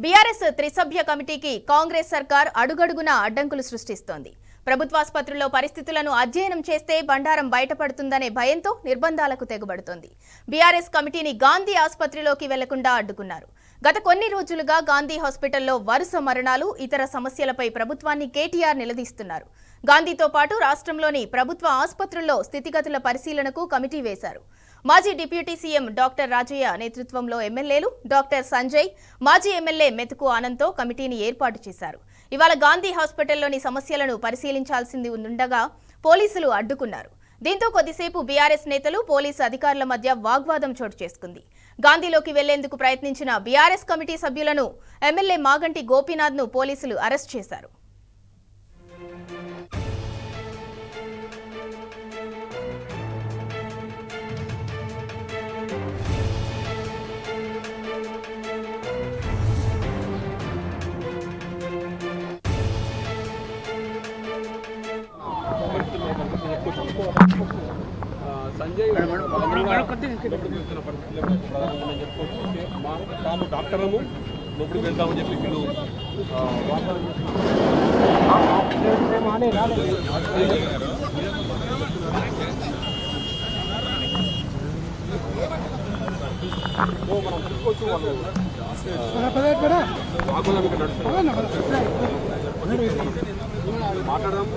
BRS త్రిసభ్య కమిటీకి కాంగ్రెస్ సర్కార్ అడుగడుగునా అడ్డంకులు సృష్టిస్తోంది. ప్రభుత్వాసుపత్రుల్లో పరిస్థితులను అధ్యయనం చేస్తే బండారం బయటపడుతుందనే భయంతో నిర్బంధాలకు తెగబడుతోంది. బీఆర్ఎస్ కమిటీని గాంధీ ఆసుపత్రిలోకి వెళ్లకుండా అడ్డుకున్నారు. గత కొన్ని రోజులుగా గాంధీ హాస్పిటల్లో వరుస మరణాలు, ఇతర సమస్యలపై ప్రభుత్వాన్ని కేటీఆర్ నిలదీస్తున్నారు. గాంధీతో పాటు రాష్ట్రంలోని ప్రభుత్వ ఆసుపత్రుల్లో స్థితిగతుల పరిశీలనకు కమిటీ వేశారు. మాజీ డిప్యూటీ సీఎం డాక్టర్ రాజయ్య నేతృత్వంలో ఎమ్మెల్యేలు డాక్టర్ సంజయ్, మాజీ ఎమ్మెల్యే మెతుకు ఆనంద్తో కమిటీని ఏర్పాటు చేశారు. ఇవాళ గాంధీ హాస్పిటల్లోని సమస్యలను పరిశీలించాల్సింది ఉండగా పోలీసులు అడ్డుకున్నారు. దీంతో కొద్దిసేపు బీఆర్ఎస్ నేతలు, పోలీసు అధికారుల మధ్య వాగ్వాదం చోటు చేసుకుంది. గాంధీలోకి వెళ్లేందుకు ప్రయత్నించిన బీఆర్ఎస్ కమిటీ సభ్యులను ఎమ్మెల్యే మాగంటి గోపీనాథ్ను పోలీసులు అరెస్ట్ చేశారు. సంజయ్ తాము డాక్టర్లము లోపలికి వెళ్తామని చెప్పి వీళ్ళు మనం తీసుకోవచ్చు. వాళ్ళు మాట్లాడదాం.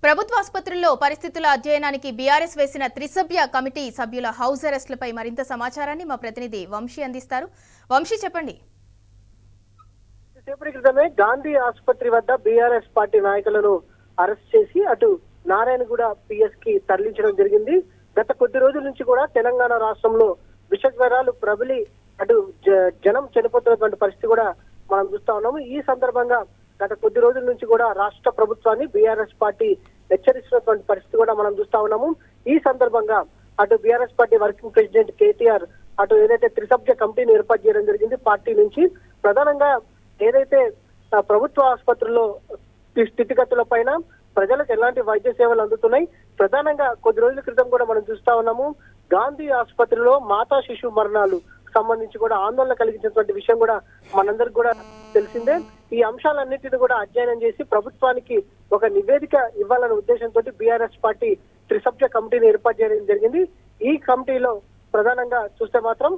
ప్రభుత్వ ఆసుపత్రుల్లో పరిస్థితుల అధ్యయనానికి బీఆర్ఎస్ వేసిన త్రిసభ్య కమిటీ సభ్యుల హౌస్ అరెస్టులపై మరింత సమాచారాన్ని మా ప్రతినిధి వంశీ అందిస్తారు. వంశీ, చెప్పండి. సేపటి క్రితమే గాంధీ ఆసుపత్రి వద్ద బీఆర్ఎస్ పార్టీ నాయకులను అరెస్ట్ చేసి అటు నారాయణగూడ పిఎస్ కి తరలించడం జరిగింది. గత కొద్ది రోజుల నుంచి కూడా తెలంగాణ రాష్ట్రంలో విషజ్వరాలు ప్రబలి అటు జనం చనిపోతున్నటువంటి పరిస్థితి కూడా మనం చూస్తా ఉన్నాము. ఈ సందర్భంగా గత కొద్ది రోజుల నుంచి కూడా రాష్ట్ర ప్రభుత్వాన్ని బీఆర్ఎస్ పార్టీ హెచ్చరిస్తున్నటువంటి పరిస్థితి కూడా మనం చూస్తా ఉన్నాము. ఈ సందర్భంగా అటు BRS party working president KTR అటు ఏదైతే త్రిసభ్య కమిటీని ఏర్పాటు చేయడం జరిగింది పార్టీ నుంచి, ప్రధానంగా ఏదైతే ప్రభుత్వ ఆసుపత్రుల్లో స్థితిగతుల పైన ప్రజలకు ఎలాంటి వైద్య సేవలు అందుతున్నాయి, ప్రధానంగా కొద్ది రోజుల క్రితం కూడా మనం చూస్తా ఉన్నాము గాంధీ ఆసుపత్రిలో మాతా శిశు మరణాలు సంబంధించి కూడా ఆందోళన కలిగించినటువంటి విషయం కూడా మనందరికి కూడా తెలిసిందే. ఈ అంశాలన్నింటినీ కూడా అధ్యయనం చేసి ప్రభుత్వానికి ఒక నివేదిక ఇవ్వాలనే ఉద్దేశంతో బీఆర్ఎస్ పార్టీ త్రిసభ్య కమిటీని ఏర్పాటు చేయడం జరిగింది. ఈ కమిటీలో ప్రధానంగా చూస్తే మాత్రం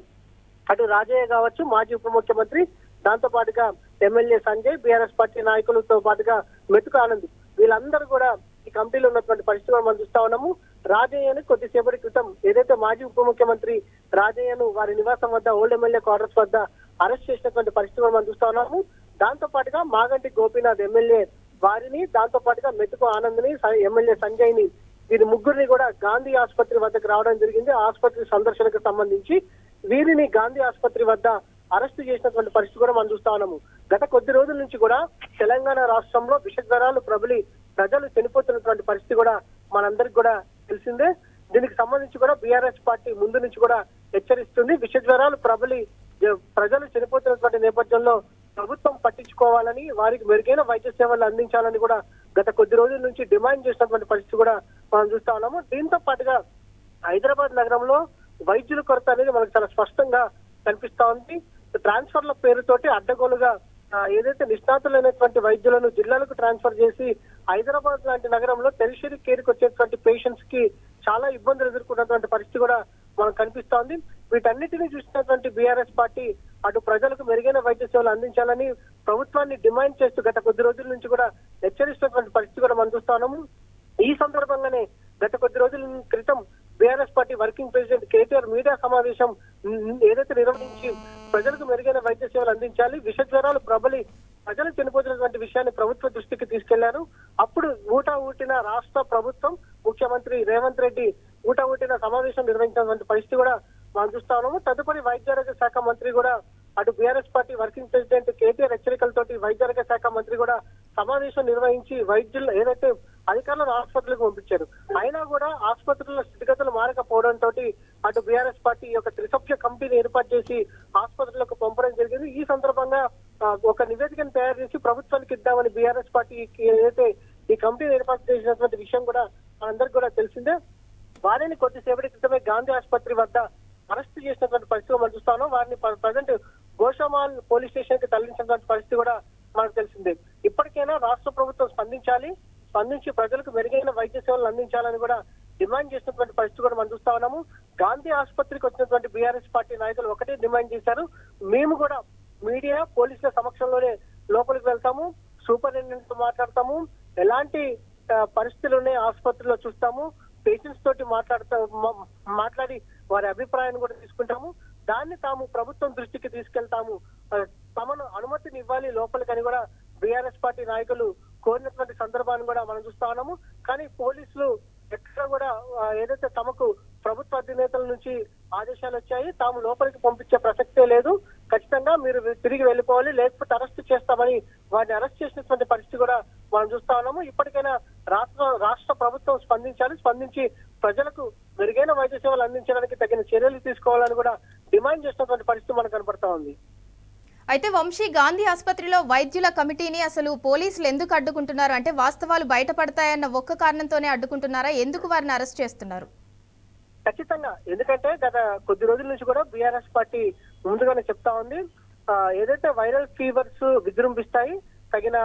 అటు రాజయ్య కావచ్చు, మాజీ ఉప ముఖ్యమంత్రి, దాంతో పాటుగా ఎమ్మెల్యే సంజయ్, బీఆర్ఎస్ పార్టీ నాయకులతో పాటుగా మెతుకు ఆనంద్, వీళ్ళందరూ కూడా ఈ కమిటీలో ఉన్నటువంటి పరిస్థితి మనం చూస్తా ఉన్నాము. రాజయ్యను కొద్దిసేపటి క్రితం ఏదైతే మాజీ ఉప ముఖ్యమంత్రి రాజయ్యను వారి నివాసం వద్ద ఓల్డ్ ఎమ్మెల్యే క్వార్టర్స్ వద్ద అరెస్ట్ చేసినటువంటి పరిస్థితి మనం చూస్తా ఉన్నాము. దాంతో పాటుగా మాగంటి గోపీనాథ్ ఎమ్మెల్యే వారిని, దాంతో పాటుగా మెతుకు ఆనంద్ ని, ఎమ్మెల్యే సంజయ్ ని, వీరి ముగ్గురిని కూడా గాంధీ ఆసుపత్రి వద్దకు రావడం జరిగింది. ఆసుపత్రి సందర్శనకు సంబంధించి వీరిని గాంధీ ఆసుపత్రి వద్ద అరెస్టు చేసినటువంటి పరిస్థితి కూడా మనం చూస్తా ఉన్నాము. గత కొద్ది రోజుల నుంచి కూడా తెలంగాణ రాష్ట్రంలో విషజ్వరాలు ప్రబలి ప్రజలు చనిపోతున్నటువంటి పరిస్థితి కూడా మనందరికి కూడా తెలిసిందే. దీనికి సంబంధించి కూడా బీఆర్ఎస్ పార్టీ ముందు నుంచి కూడా హెచ్చరిస్తుంది. విషజ్వరాలు ప్రబలి ప్రజలు చనిపోతున్నటువంటి నేపథ్యంలో ప్రభుత్వం పట్టించుకోవాలని, వారికి మెరుగైన వైద్య సేవలు అందించాలని కూడా గత కొద్ది రోజుల నుంచి డిమాండ్ చేసినటువంటి పరిస్థితి కూడా మనం చూస్తా ఉన్నాము. దీంతో పాటుగా హైదరాబాద్ నగరంలో వైద్యుల కొరత అనేది మనకు చాలా స్పష్టంగా కనిపిస్తా ఉంది. ట్రాన్స్ఫర్ల పేరుతోటి అడ్డగోలుగా ఏదైతే నిష్ణాతులైనటువంటి వైద్యులను జిల్లాలకు ట్రాన్స్ఫర్ చేసి హైదరాబాద్ లాంటి నగరంలో టెరిషరీ కేర్కి వచ్చేటువంటి పేషెంట్స్ కి చాలా ఇబ్బందులు ఎదుర్కొన్నటువంటి పరిస్థితి కూడా మనకు కనిపిస్తోంది. వీటన్నిటిని చూసినటువంటి బీఆర్ఎస్ పార్టీ అటు ప్రజలకు మెరుగైన వైద్య సేవలు అందించాలని ప్రభుత్వాన్ని డిమాండ్ చేస్తూ గత కొద్ది రోజుల నుంచి కూడా హెచ్చరిస్తున్నటువంటి పరిస్థితి కూడా మనం చూస్తా ఉన్నాము. ఈ సందర్భంగా భాగంగానే గత కొద్ది రోజుల క్రితం BRS party working president KTR media సమావేశం ఏదైతే నిర్వహించి ప్రజలకు మెరుగైన వైద్య సేవలు అందించాలి, విష జ్వరాలు ప్రబలి ప్రజలు చనిపోతున్నటువంటి విషయాన్ని ప్రభుత్వ దృష్టికి తీసుకెళ్లారు. అప్పుడు ఊటిన రాష్ట్ర ప్రభుత్వం ముఖ్యమంత్రి రేవంత్ రెడ్డి ఊటిన సమావేశం నిర్వహించినటువంటి పరిస్థితి కూడా మనం చూస్తా ఉన్నాము. తదుపరి వైద్యారోగ్య శాఖ మంత్రి కూడా అటు BRS party working president KTR హెచ్చరికలతోటి వైద్యారోగ్య శాఖ మంత్రి కూడా సమావేశం నిర్వహించి వైద్యులు ఏదైతే అధికారులను ఆసుపత్రులకు పంపించారు. అయినా కూడా ఆసుపత్రుల స్థితిగతులు మారకపోవడంతో అటు బీఆర్ఎస్ పార్టీ యొక్క త్రిసభ్య కమిటీని ఏర్పాటు చేసి ఆసుపత్రులకు పంపడం జరిగింది. ఈ సందర్భంగా ఒక నివేదికను తయారు చేసి ప్రభుత్వానికి ఇద్దామని బీఆర్ఎస్ పార్టీకి ఏదైతే ఈ కమిటీని ఏర్పాటు చేసినటువంటి విషయం కూడా మనందరికీ కూడా తెలిసిందే. వారిని కొద్దిసేపటి క్రితమే గాంధీ ఆసుపత్రి వద్ద అరెస్ట్ చేసినటువంటి పరిస్థితి మనం చూస్తాను. వారిని ప్రజెంట్ గోషామాల్ పోలీస్ స్టేషన్ కి తరలించినటువంటి పరిస్థితి కూడా మనకు తెలిసిందే. ఇప్పటికైనా రాష్ట్ర ప్రభుత్వం స్పందించి ప్రజలకు మెరుగైన వైద్య సేవలు అందించాలని కూడా డిమాండ్ చేసినటువంటి పరిస్థితి కూడా మనం చూస్తా ఉన్నాము. గాంధీ ఆసుపత్రికి వచ్చినటువంటి బీఆర్ఎస్ పార్టీ నాయకులు ఒకటే డిమాండ్ చేశారు, మేము కూడా మీడియా పోలీసుల సమక్షంలోనే లోపలికి వెళ్తాము, సూపరింటెండెంట్ తో మాట్లాడతాము, ఎలాంటి పరిస్థితులు ఉన్నాయి ఆసుపత్రిలో చూస్తాము, పేషెంట్స్ తోటి మాట్లాడి వారి అభిప్రాయాన్ని కూడా తీసుకుంటాము, దాన్ని తాము ప్రభుత్వం దృష్టికి తీసుకెళ్తాము, తమను అనుమతిని ఇవ్వాలి లోపలికని కూడా బీఆర్ఎస్ పార్టీ నాయకులు కోరినటువంటి సందర్భాన్ని కూడా మనం చూస్తా ఉన్నాము. కానీ పోలీసులు ఎక్కడ కూడా ఏదైతే తమకు ప్రభుత్వ అధినేతల నుంచి ఆదేశాలు వచ్చాయి, తాము లోపలికి పంపించే ప్రసక్తే లేదు, ఖచ్చితంగా మీరు తిరిగి వెళ్ళిపోవాలి లేకపోతే అరెస్ట్ చేస్తామని వారిని అరెస్ట్ చేసినటువంటి పరిస్థితి కూడా మనం చూస్తా ఉన్నాము. ఇప్పటికైనా రాష్ట్ర ప్రభుత్వం స్పందించి ప్రజలకు మెరుగైన వైద్య సేవలు అందించడానికి తగిన చర్యలు తీసుకోవాలని కూడా డిమాండ్ చేసినటువంటి పరిస్థితి మనకు కనపడతా ఉంది. అయితే వంశీ, గాంధీ ఆసుపత్రిలో వైద్యుల కమిటీని అసలు పోలీసులు ఎందుకు అడ్డుకుంటున్నారు? అంటే వాస్తవాలు బయటపడతాయన్న ఒక్క కారణంతోనే అడ్డుకుంటున్నారా? ఎందుకు వారిని అరెస్ట్ చేస్తున్నారు? ఖచ్చితంగా, ఎందుకంటే గత కొద్ది రోజుల నుంచి కూడా బీఆర్ఎస్ పార్టీ ముందుగానే చెప్తా ఉంది, ఏదైతే వైరల్ ఫీవర్స్ విజృంభిస్తాయి, తగిన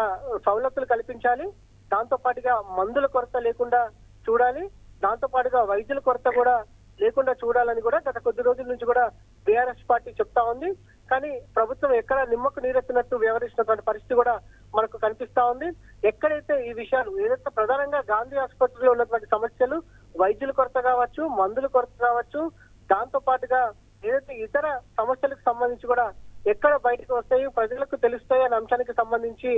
సౌలతులు కల్పించాలి, దాంతో పాటుగా మందుల కొరత లేకుండా చూడాలి, దాంతో పాటుగా వైద్యుల కొరత కూడా లేకుండా చూడాలని కూడా గత కొద్ది రోజుల నుంచి కూడా బీఆర్ఎస్ పార్టీ చెప్తా ఉంది. కానీ ప్రభుత్వం ఎక్కడ నిమ్మకు నీరెత్తినట్టు వ్యవహరిస్తున్నటువంటి పరిస్థితి కూడా మనకు కనిపిస్తా ఉంది. ఎక్కడైతే ఈ విషయాలు ఏదైతే ప్రధానంగా గాంధీ ఆసుపత్రిలో ఉన్నటువంటి సమస్యలు వైద్యుల కొరత కావచ్చు, మందుల కొరత కావచ్చు, దాంతో పాటుగా ఏదైతే ఇతర సమస్యలకు సంబంధించి కూడా ఎక్కడ బయటకు వస్తాయి, ప్రజలకు తెలుస్తాయి అనే అంశానికి సంబంధించి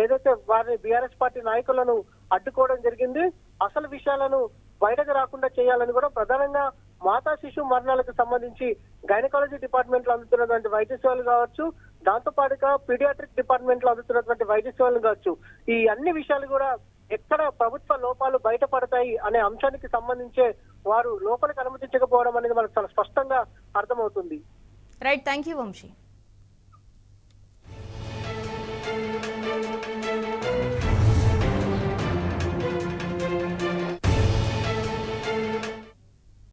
ఏదైతే వారిని బీఆర్ఎస్ పార్టీ నాయకులను అడ్డుకోవడం జరిగింది. అసలు విషయాలను బయటకు రాకుండా చేయాలని కూడా ప్రధానంగా మాతా శిశు మరణాలకు సంబంధించి గైనకాలజీ డిపార్ట్మెంట్ లో అందుతున్నటువంటి వైద్య సేవలు కావచ్చు, దాంతో పాటుగా పీడియాట్రిక్ డిపార్ట్మెంట్ లో అందుతున్నటువంటి వైద్య సేవలు కావచ్చు, ఈ అన్ని విషయాలు కూడా ఎక్కడ ప్రభుత్వ లోపాలు బయటపడతాయి అనే అంశానికి సంబంధించే వారు లోపలికి అనుమతించకపోవడం అనేది మనకు చాలా స్పష్టంగా అర్థమవుతుంది. Right, thank you Vamsi.